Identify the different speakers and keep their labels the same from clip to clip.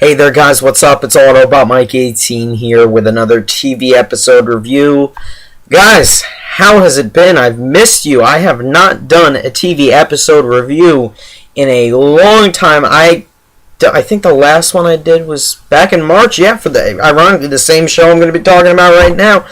Speaker 1: Hey there, guys, what's up? It's Auto About Mike 18 here with another TV episode review. Guys, how has it been? I've missed you. I have not done a TV episode review in a long time. I think the last one I did was back in March, for ironically the same show I'm going to be talking about right now.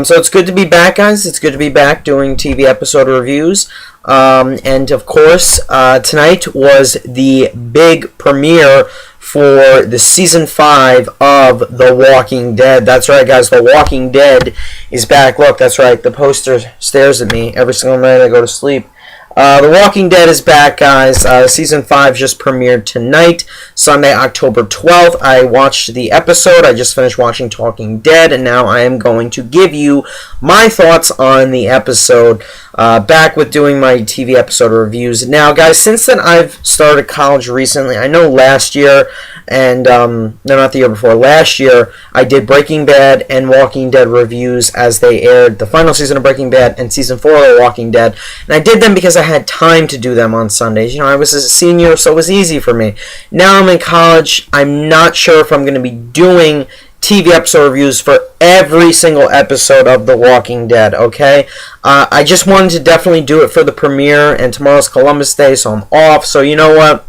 Speaker 1: So it's good to be back, guys. It's good to be back doing TV episode reviews. And of course, tonight was the big premiere for the season 5 of The Walking Dead. That's right, guys. The Walking Dead is back. Look, that's right. The poster stares at me every single night I go to sleep. The Walking Dead is back, guys. Season 5 just premiered tonight, Sunday, October 12th. I watched the episode. I just finished watching Talking Dead, and now I am going to give you my thoughts on the episode. Back with doing my TV episode reviews. Now, guys, since then I've started college recently. I know last year, and no, not the year before, last year, I did Breaking Bad and Walking Dead reviews as they aired the final season of Breaking Bad and season 4 of Walking Dead. And I did them because I had time to do them on Sundays. You know, I was a senior, so it was easy for me. Now I'm in college. I'm not sure if I'm going to be doing TV episode reviews for every single episode of The Walking Dead, okay? I just wanted to definitely do it for the premiere, and tomorrow's Columbus Day, so I'm off. So you know what?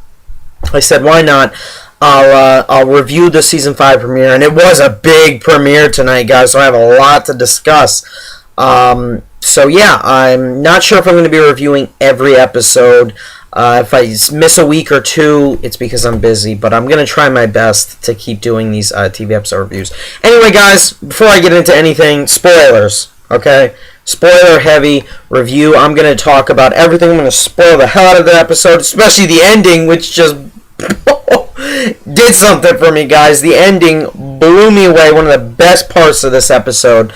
Speaker 1: I said, why not? I'll review the season 5 premiere, and it was a big premiere tonight, guys, so I have a lot to discuss. So yeah, I'm not sure if I'm going to be reviewing every episode. If I miss a week or two, it's because I'm busy, but I'm going to try my best to keep doing these TV episode reviews. Anyway, guys, before I get into anything, spoilers, okay? Spoiler heavy review. I'm going to talk about everything. I'm going to spoil the hell out of the episode, especially the ending, which just did something for me, guys. The ending blew me away. One of the best parts of this episode.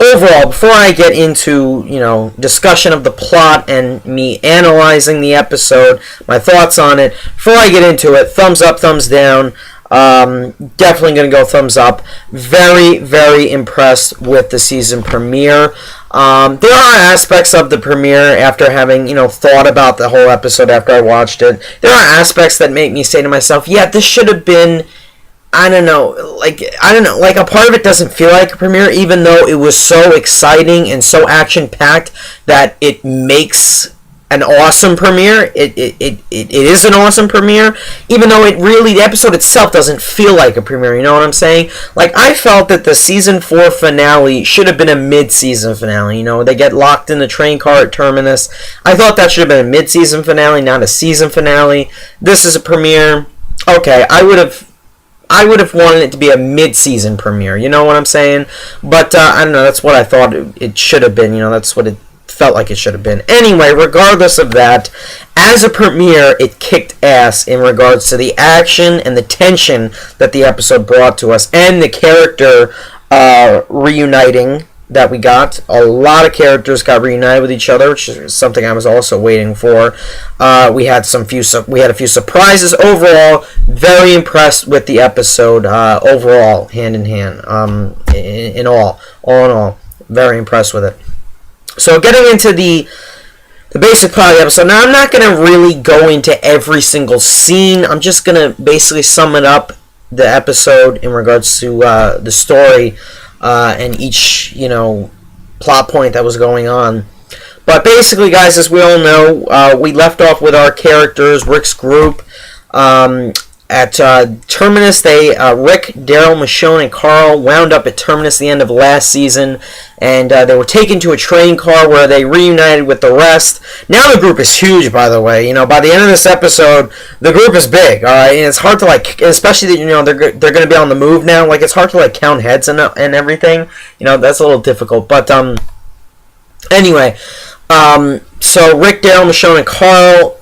Speaker 1: Overall, before I get into, discussion of the plot and me analyzing the episode, my thoughts on it, before I get into it, thumbs up, thumbs down. Definitely going to go thumbs up. Very, very impressed with the season premiere. There are aspects of the premiere, after having, thought about the whole episode after I watched it, there are aspects that make me say to myself, yeah, this should have been, like a part of it doesn't feel like a premiere, even though it was so exciting and so action-packed that it makes an awesome premiere. It is an awesome premiere, even though the episode itself doesn't feel like a premiere, you know what I'm saying? Like, I felt that the season 4 finale should have been a mid-season finale, they get locked in the train car at Terminus. I thought that should have been a mid-season finale, not a season finale. This is a premiere. Okay, I would have wanted it to be a mid-season premiere, you know what I'm saying? But, I don't know, that's what I thought it should have been, that's what it felt like it should have been. Anyway, regardless of that, as a premiere, it kicked ass in regards to the action and the tension that the episode brought to us, and the character reuniting that we got. A lot of characters got reunited with each other, which is something I was also waiting for. We had a few surprises. Overall, very impressed with the episode. Overall, hand in hand. All in all, very impressed with it. So getting into the basic plot of the episode. Now, I'm not going to really go into every single scene. I'm just going to basically sum it up, the episode, in regards to the story and each, plot point that was going on. But basically, guys, as we all know, we left off with our characters, Rick's group, at Terminus. Rick, Daryl, Michonne, and Carl wound up at Terminus at the end of last season, and they were taken to a train car where they reunited with the rest. Now the group is huge, by the way. By the end of this episode, the group is big, all right? And it's hard to, especially that, they're going to be on the move now. Like, it's hard to, count heads and everything. That's a little difficult. But, anyway, so Rick, Daryl, Michonne, and Carl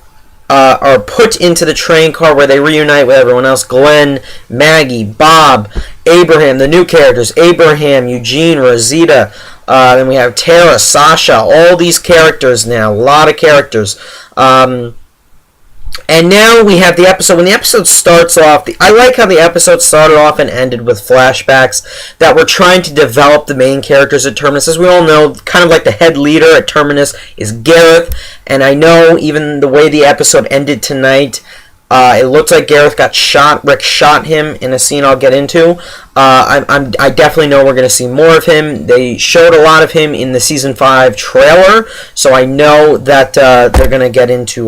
Speaker 1: are put into the train car where they reunite with everyone else. Glenn, Maggie, Bob, Abraham, the new characters, Abraham, Eugene, Rosita, then we have Tara, Sasha, all these characters now, a lot of characters. And now we have the episode. When the episode starts off, I like how the episode started off and ended with flashbacks that were trying to develop the main characters at Terminus. As we all know, kind of like the head leader at Terminus is Gareth. And I know even the way the episode ended tonight, It looks like Gareth got shot. Rick shot him in a scene I'll get into. I definitely know we're going to see more of him. They showed a lot of him in the Season 5 trailer, so I know that they're going to get into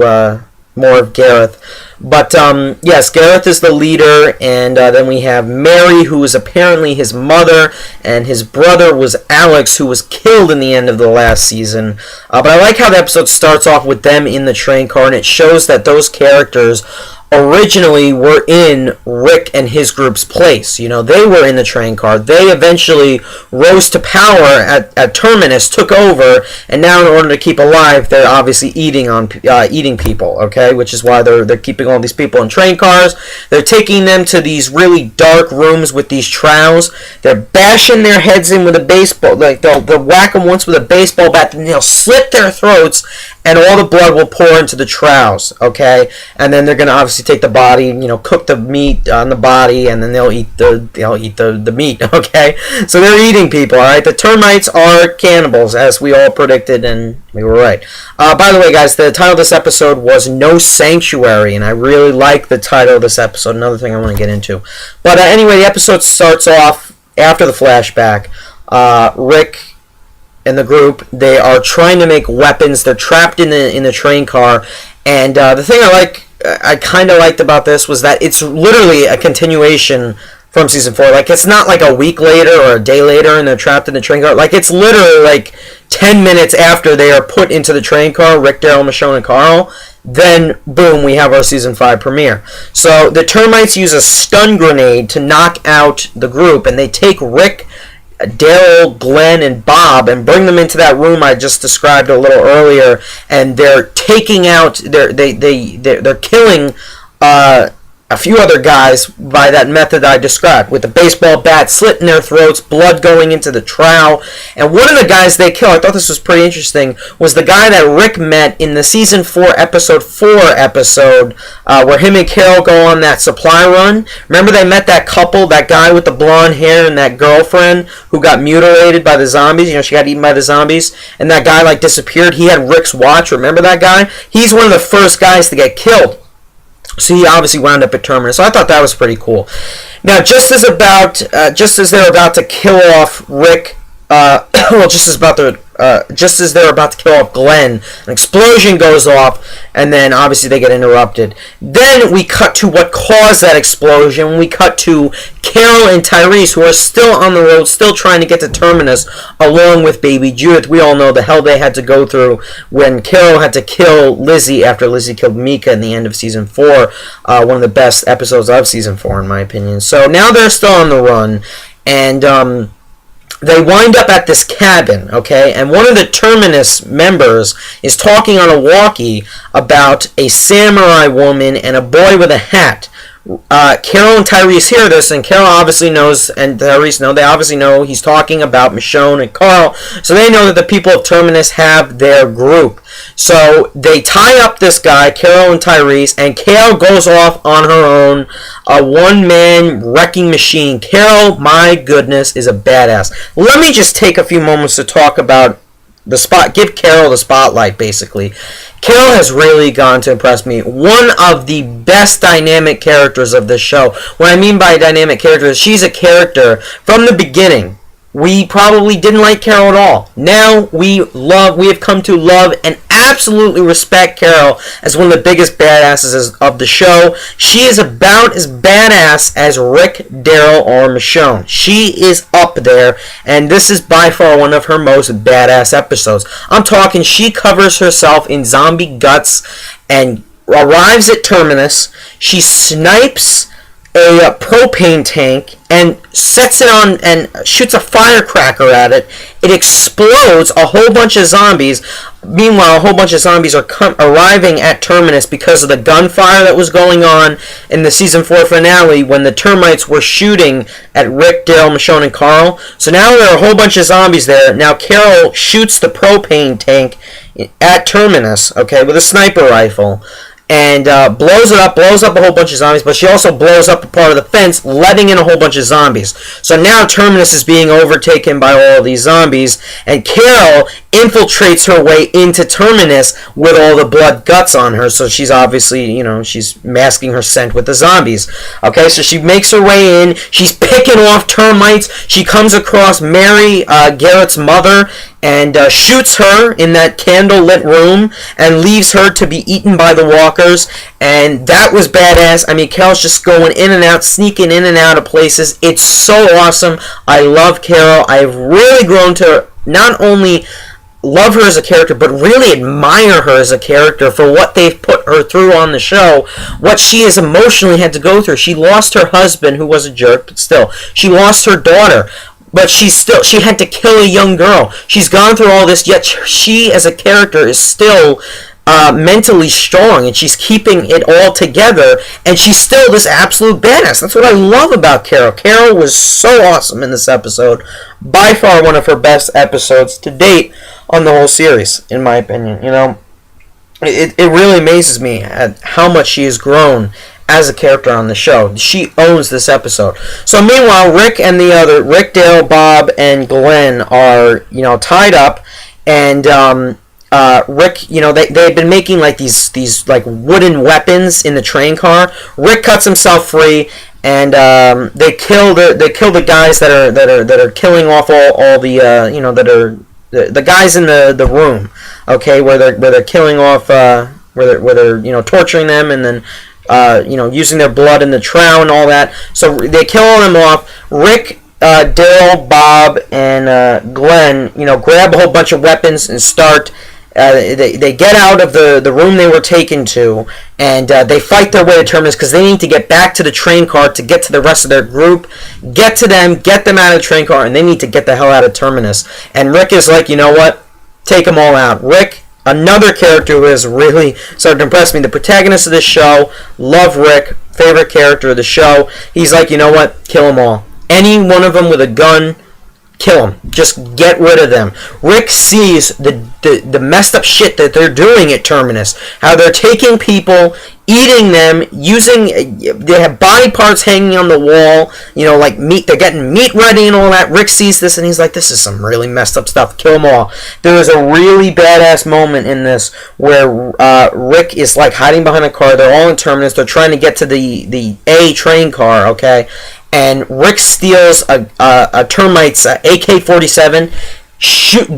Speaker 1: more of Gareth. But, yes, Gareth is the leader, and then we have Mary, who is apparently his mother, and his brother was Alex, who was killed in the end of the last season. But I like how the episode starts off with them in the train car, and it shows that those characters originally were in Rick and his group's place. You know, they were in the train car. They eventually rose to power at Terminus, took over, and now in order to keep alive, they're obviously eating people, okay? Which is why they're keeping all these people in train cars. They're taking them to these really dark rooms with these trowels. They're bashing their heads in with a baseball, like they'll whack them once with a baseball bat, and they'll slit their throats, and all the blood will pour into the trowels, okay? And then they're going to obviously take the body, you know, cook the meat on the body, and then they'll eat the meat, okay? So they're eating people, all right? The termites are cannibals, as we all predicted, and we were right. By the way, guys, the title of this episode was No Sanctuary, and I really like the title of this episode. Another thing I want to get into. But anyway, the episode starts off after the flashback. Rick and the group, they are trying to make weapons. They're trapped in the train car, and the thing I kind of liked about this was that it's literally a continuation from season 4. Like, it's not like a week later or a day later and they're trapped in the train car. Like, it's literally like 10 minutes after they are put into the train car, Rick, Daryl, Michonne, and Carl. Then, boom, we have our season 5 premiere. So the termites use a stun grenade to knock out the group, and they take Rick, Daryl, Glenn, and Bob and bring them into that room I just described a little earlier, and they're taking out, they're killing a few other guys by that method I described, with the baseball bat, slitting their throats, blood going into the trowel. And one of the guys they kill, I thought this was pretty interesting, was the guy that Rick met in the season 4 episode 4 episode, where him and Carol go on that supply run. Remember they met that couple, that guy with the blonde hair and that girlfriend who got mutilated by the zombies. You know, she got eaten by the zombies, and that guy like disappeared. He had Rick's watch. Remember that guy? He's one of the first guys to get killed. So he obviously wound up at Terminus. So I thought that was pretty cool. Now, just as they're about to kill off Rick, just as they're about to kill off Glenn, an explosion goes off, and then obviously they get interrupted. Then we cut to what caused that explosion. We cut to Carol and Tyrese, who are still on the road, still trying to get to Terminus, along with baby Judith. We all know the hell they had to go through when Carol had to kill Lizzie after Lizzie killed Mika in the end of season 4. One of the best episodes of season 4, in my opinion. So now they're still on the run, and they wind up at this cabin, okay? And one of the Terminus members is talking on a walkie about a samurai woman and a boy with a hat. Carol and Tyrese hear this, and Carol obviously knows, and Tyrese know, they obviously know he's talking about Michonne and Carl, so they know that the people of Terminus have their group. So they tie up this guy, Carol and Tyrese, and Carol goes off on her own, a one-man wrecking machine. Carol, my goodness, is a badass. Let me just take a few moments to talk about give Carol the spotlight, basically. Carol has really gone to impress me. One of the best dynamic characters of this show. What I mean by dynamic character is she's a character from the beginning. We probably didn't like Carol at all. Now we have come to love and absolutely respect Carol as one of the biggest badasses of the show. She is about as badass as Rick, Daryl, or Michonne. She is up there, and this is by far one of her most badass episodes. I'm talking, she covers herself in zombie guts and arrives at Terminus. She snipes a propane tank and sets it on and shoots a firecracker at it. It explodes a whole bunch of zombies. Meanwhile, a whole bunch of zombies are arriving at Terminus because of the gunfire that was going on in the season 4 finale when the termites were shooting at Rick, Daryl, Michonne, and Carl. So now there are a whole bunch of zombies there. Now Carol shoots the propane tank at Terminus, okay, with a sniper rifle. and blows up a whole bunch of zombies, but she also blows up a part of the fence, letting in a whole bunch of zombies. So now Terminus is being overtaken by all of these zombies, and Carol infiltrates her way into Terminus with all the blood guts on her, so she's obviously, she's masking her scent with the zombies. Okay, so she makes her way in, she's picking off termites, she comes across Mary, Garrett's mother, and shoots her in that candle-lit room, and leaves her to be eaten by the walkers, and that was badass. I mean, Carol's just going in and out, sneaking in and out of places. It's so awesome. I love Carol. I've really grown to not only love her as a character, but really admire her as a character for what they've put her through on the show, what she has emotionally had to go through. She lost her husband, who was a jerk, but still. She lost her daughter, but she had to kill a young girl. She's gone through all this, yet she as a character is still mentally strong, and she's keeping it all together, and she's still this absolute badass. That's what I love about Carol. Carol was so awesome in this episode. By far one of her best episodes to date on the whole series, in my opinion. It really amazes me at how much she has grown as a character on the show. She owns this episode. So meanwhile, Rick, Dale, Bob, and Glenn are, tied up, and Rick, they've been making like these like wooden weapons in the train car. Rick cuts himself free, and they kill the guys that are killing off all the that are the guys in the room. Okay, where they're killing off where they're torturing them, and then using their blood in the trough and all that. So they kill all them off. Rick, Dale, Bob, and Glenn, grab a whole bunch of weapons and start. They get out of the room they were taken to, and they fight their way to Terminus because they need to get back to the train car to get to the rest of their group, get to them, get them out of the train car, and they need to get the hell out of Terminus. And Rick is like, you know what? Take them all out. Rick, another character who has really started to impress me, the protagonist of this show, love Rick, favorite character of the show. He's like, you know what? Kill them all. Any one of them with a gun, kill them. Just get rid of them. Rick sees the messed up shit that they're doing at Terminus. How they're taking people, eating them, they have body parts hanging on the wall, like meat. They're getting meat ready and all that. Rick sees this and he's like, this is some really messed up stuff. Kill them all. There is a really badass moment in this where Rick is like hiding behind a car. They're all in Terminus. They're trying to get to the A train car, okay? And Rick steals a Termites AK-47,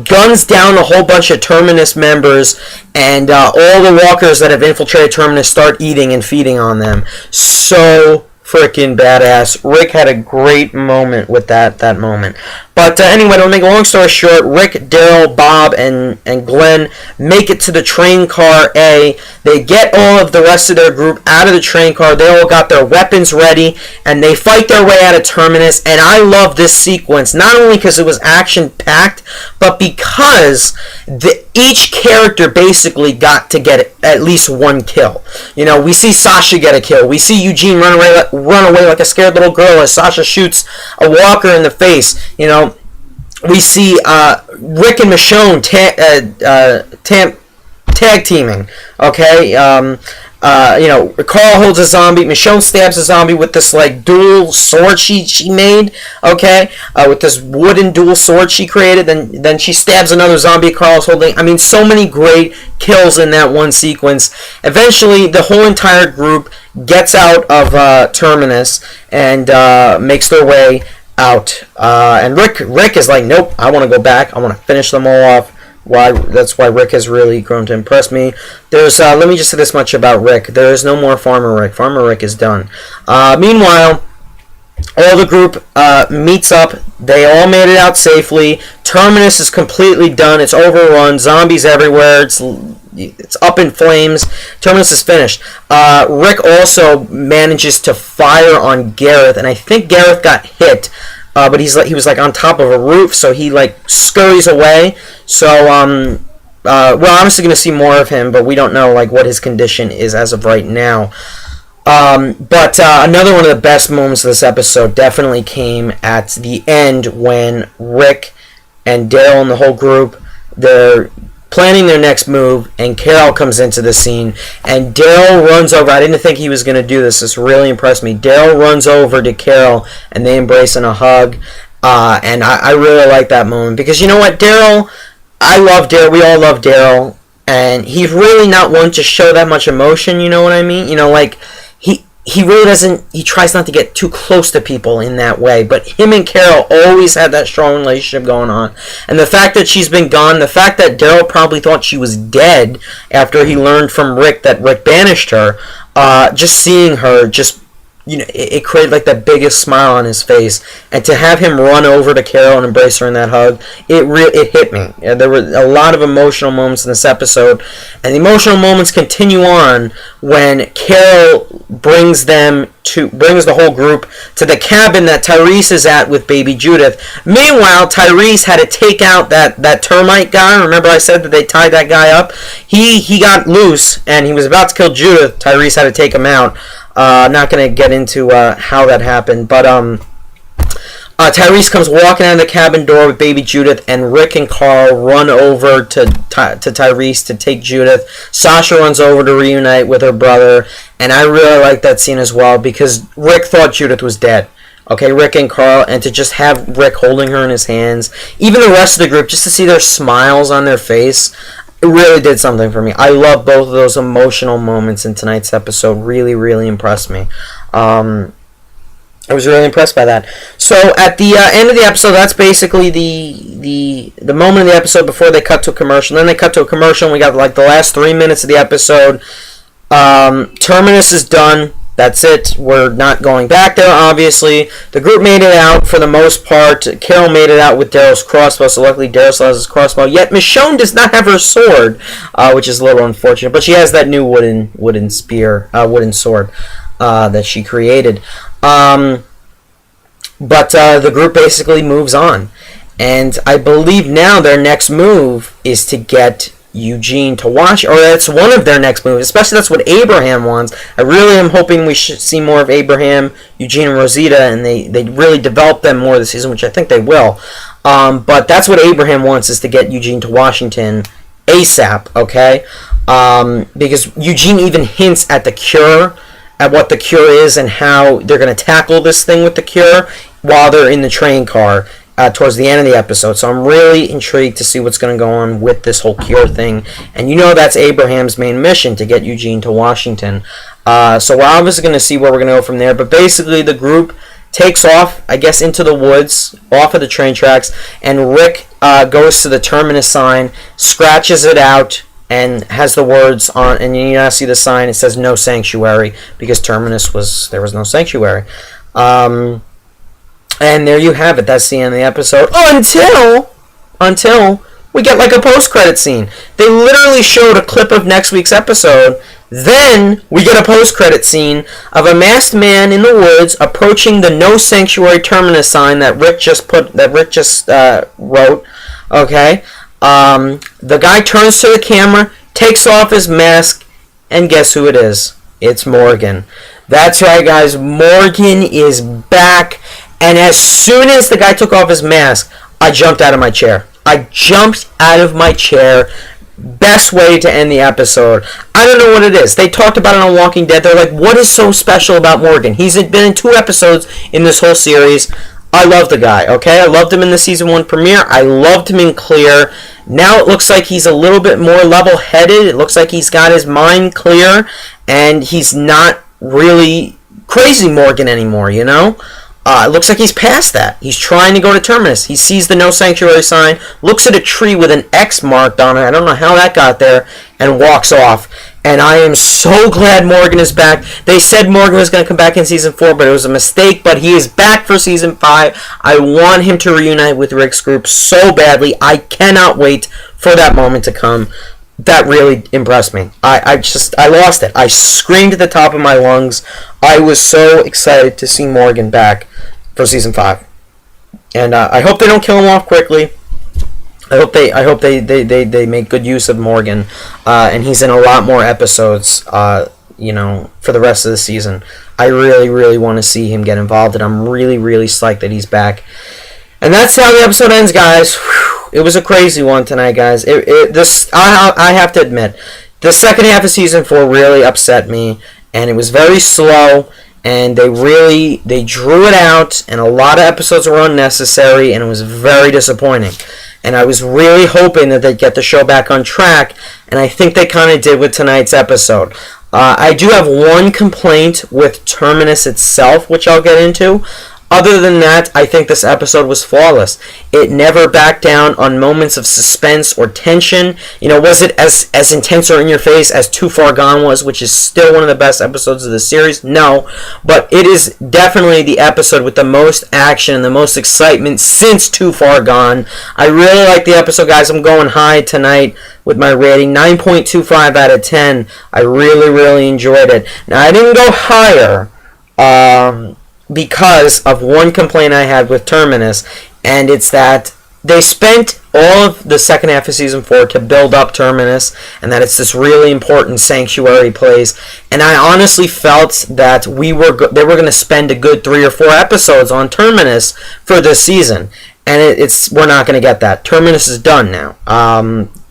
Speaker 1: guns down a whole bunch of Terminus members, and all the walkers that have infiltrated Terminus start eating and feeding on them. So freaking badass. Rick had a great moment with that moment. But anyway, to make a long story short, Rick, Daryl, Bob, and Glenn make it to the train car A. They get all of the rest of their group out of the train car. They all got their weapons ready, and they fight their way out of Terminus. And I love this sequence, not only because it was action-packed, but because each character basically got to get at least one kill. We see Sasha get a kill. We see Eugene run away like a scared little girl as Sasha shoots a walker in the face. We see Rick and Michonne tag teaming. Okay, Carl holds a zombie. Michonne stabs a zombie with this like dual sword she made. Okay, with this wooden dual sword she created. Then she stabs another zombie. Carl's holding. I mean, so many great kills in that one sequence. Eventually, the whole entire group gets out of Terminus and makes their way out. And Rick is like, nope, I want to go back. I want to finish them all off. That's why Rick has really grown to impress me. There's let me just say this much about Rick. There is no more Farmer Rick. Farmer Rick is done. Meanwhile, all the group meets up. They all made it out safely. Terminus is completely done. It's overrun. Zombies everywhere. It's up in flames. Terminus is finished. Rick also manages to fire on Gareth, and I think Gareth got hit. But he was like on top of a roof, so he like scurries away. So we're obviously going to see more of him, but we don't know like what his condition is as of right now. But another one of the best moments of this episode definitely came at the end when Rick and Daryl and the whole group, they're planning their next move, and Carol comes into the scene, and Daryl runs over. I didn't think he was going to do this. This really impressed me. Daryl runs over to Carol, and they embrace in a hug, and I really like that moment, because you know what, Daryl, I love Daryl. We all love Daryl, and he's really not one to show that much emotion, you know what I mean? You know, like, he really doesn't, he tries not to get too close to people in that way, but him and Carol always had that strong relationship going on. And the fact that she's been gone, the fact that Daryl probably thought she was dead after he learned from Rick that Rick banished her, just seeing her, just, you know, it created like the biggest smile on his face. And to have him run over to Carol and embrace her in that hug, it hit me. There were a lot of emotional moments in this episode, and the emotional moments continue on when Carol brings the whole group to the cabin that Tyrese is at with baby Judith. Meanwhile, Tyrese had to take out that termite guy. Remember I said that they tied that guy up? He got loose, and he was about to kill Judith. Tyrese had to take him out. Not going to get into how that happened, but Tyrese comes walking out of the cabin door with baby Judith, and Rick and Carl run over to Tyrese to take Judith. Sasha runs over to reunite with her brother, and I really like that scene as well, because Rick thought Judith was dead. Okay, Rick and Carl, and to just have Rick holding her in his hands, even the rest of the group, just to see their smiles on their face, it really did something for me. I love both of those emotional moments in tonight's episode. Really, really impressed me. I was really impressed by that. So at the end of the episode, that's basically the moment of the episode before they cut to a commercial. Then they cut to a commercial, and we got like the last 3 minutes of the episode. Terminus is done. That's it. We're not going back there, obviously. The group made it out for the most part. Carol made it out with Daryl's crossbow, so luckily Daryl still has his crossbow. Yet Michonne does not have her sword, which is a little unfortunate. But she has that new wooden sword that she created. But the group basically moves on. And I believe now their next move is to get Eugene to watch, or that's one of their next moves, especially that's what Abraham wants. I really am hoping we should see more of Abraham, Eugene, and Rosita, and they really develop them more this season, which I think they will. But that's what Abraham wants, is to get Eugene to Washington ASAP, okay? Because Eugene even hints at the cure, at what the cure is and how they're going to tackle this thing with the cure while they're in the train car. Towards the end of the episode. So I'm really intrigued to see what's going to go on with this whole cure thing. And you know that's Abraham's main mission, to get Eugene to Washington. So we're obviously going to see where we're going to go from there. But basically the group takes off, I guess, into the woods, off of the train tracks. And Rick goes to the Terminus sign, scratches it out, and has the words on. And you now see the sign. It says no sanctuary, because Terminus there was no sanctuary. And there you have it. That's the end of the episode. Oh, until we get like a post-credit scene. They literally showed a clip of next week's episode. Then we get a post-credit scene of a masked man in the woods approaching the No Sanctuary Terminus sign that Rick just wrote. Okay. The guy turns to the camera, takes off his mask, and guess who it is? It's Morgan. That's right, guys. Morgan is back. And as soon as the guy took off his mask, I jumped out of my chair. Best way to end the episode. I don't know what it is. They talked about it on Walking Dead. They're like, what is so special about Morgan? He's been in 2 episodes in this whole series. I love the guy, okay? I loved him in the Season 1 premiere. I loved him in Clear. Now it looks like he's a little bit more level-headed. It looks like he's got his mind clear. And he's not really crazy Morgan anymore, you know? It looks like he's past that. He's trying to go to Terminus. He sees the No Sanctuary sign, looks at a tree with an X marked on it. I don't know how that got there, and walks off. And I am so glad Morgan is back. They said Morgan was going to come back in Season 4, but it was a mistake. But he is back for Season 5. I want him to reunite with Rick's group so badly. I cannot wait for that moment to come. That really impressed me. I lost it. I screamed at the top of my lungs. I was so excited to see Morgan back for Season 5. And I hope they don't kill him off quickly. I hope they make good use of Morgan. And he's in a lot more episodes, for the rest of the season. I really, really want to see him get involved, and I'm really, really psyched that he's back. And that's how the episode ends, guys. Whew. It was a crazy one tonight, guys. I have to admit, the second half of season 4 really upset me, and it was very slow. And they drew it out, and a lot of episodes were unnecessary, and it was very disappointing. And I was really hoping that they'd get the show back on track, and I think they kind of did with tonight's episode. I do have one complaint with Terminus itself, which I'll get into. Other than that, I think this episode was flawless. It never backed down on moments of suspense or tension. Was it as intense or in your face as Too Far Gone was, which is still one of the best episodes of the series? No. But it is definitely the episode with the most action and the most excitement since Too Far Gone. I really like the episode, guys. I'm going high tonight with my rating, 9.25 out of 10. I really, really enjoyed it. Now, I didn't go higher, because of one complaint I had with Terminus, and it's that they spent all of the second half of season 4 to build up Terminus, and that it's this really important sanctuary place. And I honestly felt that they were going to spend a good 3 or 4 episodes on Terminus for this season, and we're not going to get that. Terminus is done now.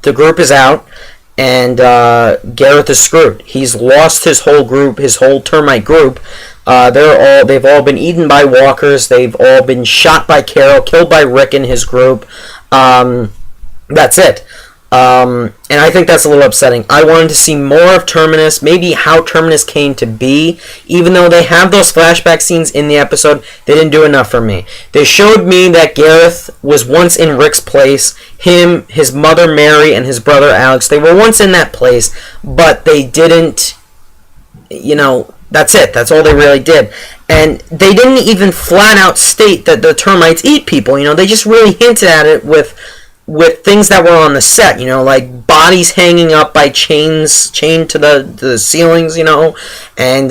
Speaker 1: The group is out. And Gareth is screwed. He's lost his whole group, his whole termite group. They've all been eaten by walkers. They've all been shot by Carol, killed by Rick and his group. That's it. And I think that's a little upsetting. I wanted to see more of Terminus, maybe how Terminus came to be. Even though they have those flashback scenes in the episode, they didn't do enough for me. They showed me that Gareth was once in Rick's place. Him, his mother Mary, and his brother Alex, they were once in that place, but they didn't, that's it. That's all they really did. And they didn't even flat out state that the termites eat people. They just really hinted at it with things that were on the set, like bodies hanging up by chained to the ceilings, and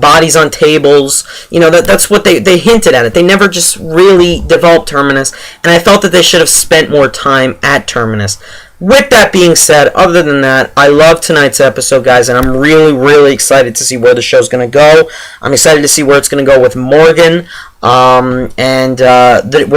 Speaker 1: bodies on tables. That's what they hinted at it. They never just really developed Terminus, and I felt that they should have spent more time at Terminus. With that being said, other than that, I love tonight's episode, guys, and I'm really, really excited to see where the show's going to go. I'm excited to see where it's going to go with Morgan. We're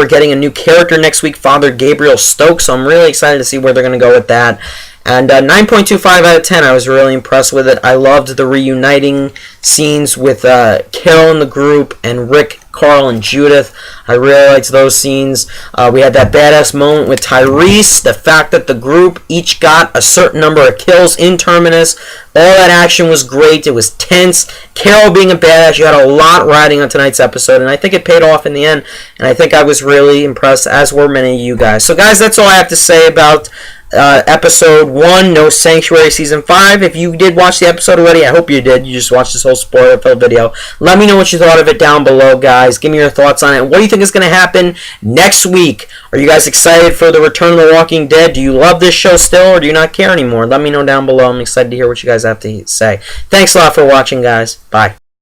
Speaker 1: getting a new character next week, Father Gabriel Stokes, so I'm really excited to see where they're going to go with that. And 9.25 out of 10, I was really impressed with it. I loved the reuniting scenes with Carol and the group, and Rick, Carl, and Judith. I really liked those scenes. We had that badass moment with Tyrese. The fact that the group each got a certain number of kills in Terminus. All that action was great. It was tense. Carol being a badass. You had a lot riding on tonight's episode, and I think it paid off in the end. And I think I was really impressed, as were many of you guys. So, guys, that's all I have to say about episode 1, No Sanctuary, season 5. If you did watch the episode already, I hope you did. You just watched this whole spoiler-filled video. Let me know what you thought of it down below, guys. Give me your thoughts on it. What do you think is going to happen next week? Are you guys excited for the return of The Walking Dead? Do you love this show still, or do you not care anymore? Let me know down below. I'm excited to hear what you guys have to say. Thanks a lot for watching, guys. Bye.